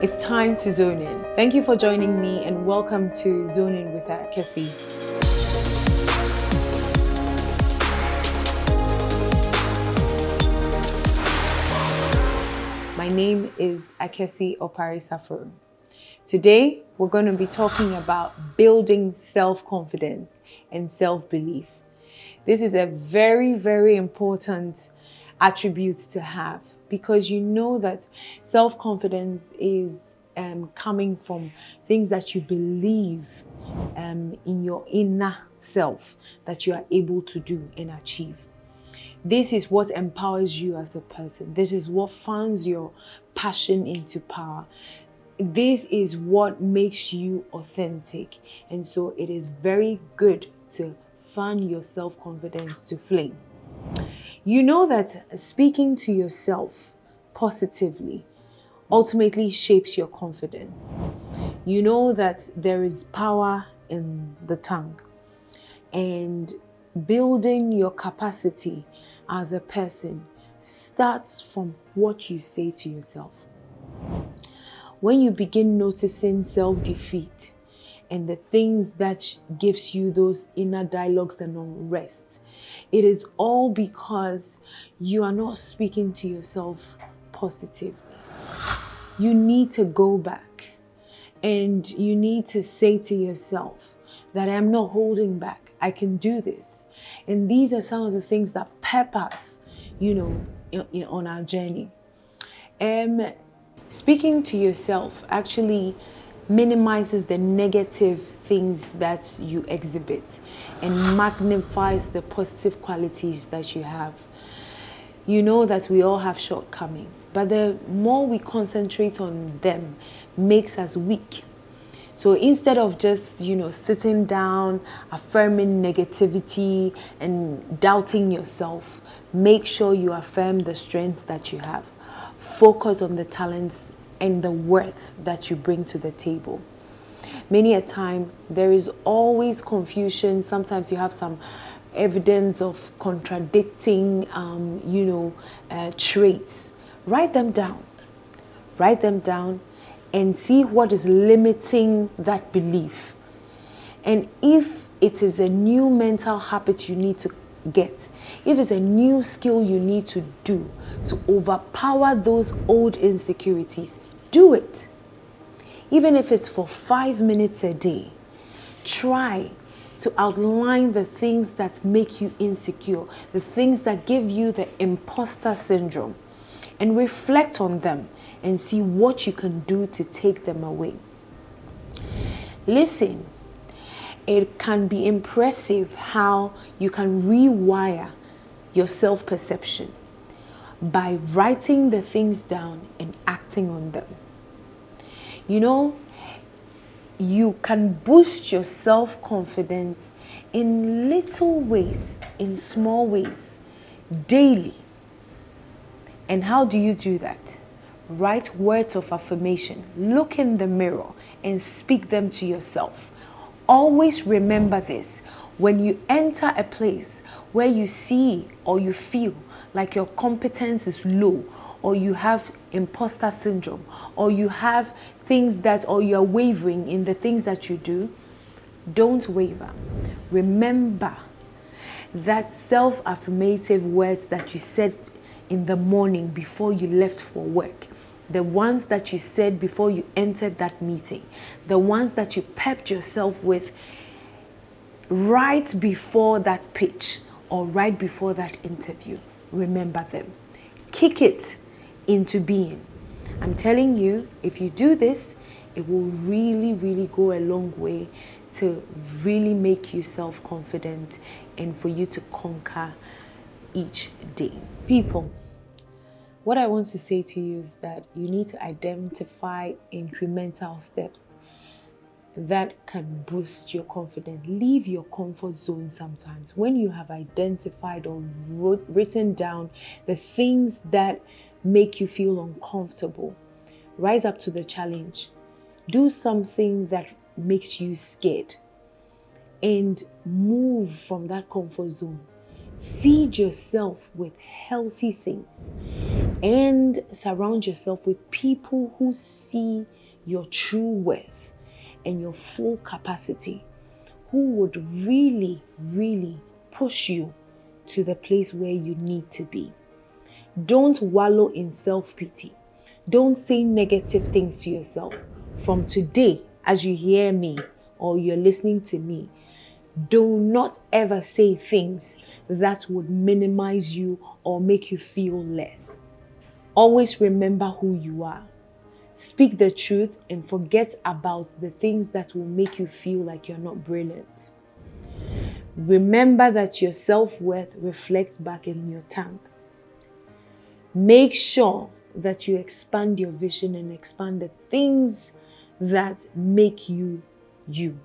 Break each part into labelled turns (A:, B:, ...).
A: It's time to zone in. Thank you for joining me and welcome to Zone In with Akesi. My name is Akesi Opari-Safo. Today, we're going to be talking about building self-confidence and self-belief. This is a very, very important attribute to have because you know that self-confidence is coming from things that you believe in your inner self that you are able to do and achieve. This is what empowers you as a person. This is what fans your passion into power. This is what makes you authentic. And so it is very good to fan your self-confidence to flame. You know that speaking to yourself positively ultimately shapes your confidence. You know that there is power in the tongue, and building your capacity as a person starts from what you say to yourself. When you begin noticing self-defeat and the things that gives you those inner dialogues and unrest, it is all because you are not speaking to yourself positively. You need to go back and you need to say to yourself that I'm not holding back. I can do this. And these are some of the things that pep us, on our journey. Speaking to yourself actually minimizes the negative things that you exhibit and magnifies the positive qualities that you have. You know that we all have shortcomings, but the more we concentrate on them makes us weak. So instead of just, sitting down, affirming negativity and doubting yourself, make sure you affirm the strengths that you have. Focus on the talents and the worth that you bring to the table. Many a time, there is always confusion. Sometimes you have some evidence of contradicting, traits. Write them down. Write them down and see what is limiting that belief. And if it is a new mental habit you need to get, if it's a new skill you need to do to overpower those old insecurities, do it. Even if it's for 5 minutes a day, try to outline the things that make you insecure, the things that give you the imposter syndrome, and reflect on them and see what you can do to take them away. Listen, it can be impressive how you can rewire your self-perception by writing the things down and acting on them. You can boost your self-confidence in little ways, in small ways, daily. And how do you do that? Write words of affirmation. Look in the mirror and speak them to yourself. Always remember this. When you enter a place where you see or you feel like your competence is low, or you have imposter syndrome, or you have or you're wavering in the things that you do, don't waver. Remember that self-affirmative words that you said in the morning before you left for work, the ones that you said before you entered that meeting, the ones that you pepped yourself with right before that pitch or right before that interview. Remember them. Kick it into being. I'm telling you, if you do this, it will really, really go a long way to really make you self-confident and for you to conquer each day. People, what I want to say to you is that you need to identify incremental steps that can boost your confidence. Leave your comfort zone sometimes. When you have identified or written down the things that make you feel uncomfortable, rise up to the challenge. Do something that makes you scared and move from that comfort zone. Feed yourself with healthy things and surround yourself with people who see your true worth and your full capacity, who would really, really push you to the place where you need to be. Don't wallow in self-pity. Don't say negative things to yourself. From today, as you hear me or you're listening to me, do not ever say things that would minimize you or make you feel less. Always remember who you are. Speak the truth and forget about the things that will make you feel like you're not brilliant. Remember that your self-worth reflects back in your tank. Make sure that you expand your vision and expand the things that make you you.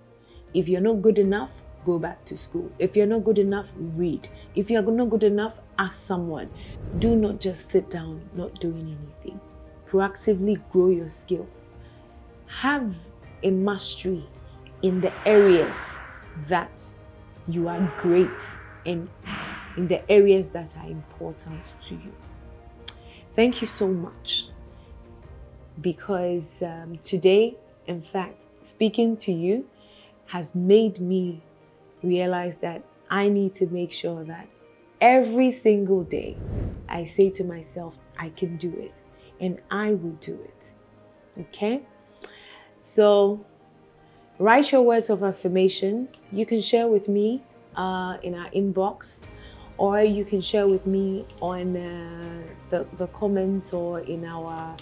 A: If you're not good enough, go back to school. If you're not good enough, read. If you're not good enough, ask someone. Do not just sit down not doing anything. Proactively grow your skills. Have a mastery in the areas that you are great and in the areas that are important to you. Thank you so much, because today, in fact, speaking to you has made me realize that I need to make sure that every single day I say to myself, I can do it and I will do it. Okay? So write your words of affirmation. You can share with me in our inbox, or you can share with me on the comments or in our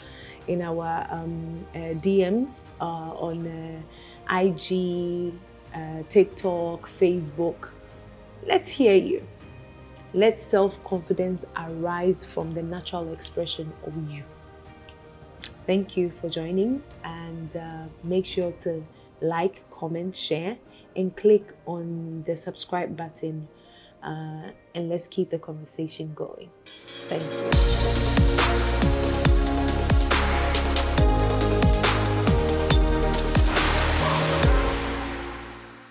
A: DMs on IG, TikTok, Facebook. Let's hear you. Let self-confidence arise from the natural expression of you. Thank you for joining, and make sure to like, comment, share, and click on the subscribe button, and let's keep the conversation going. Thank you.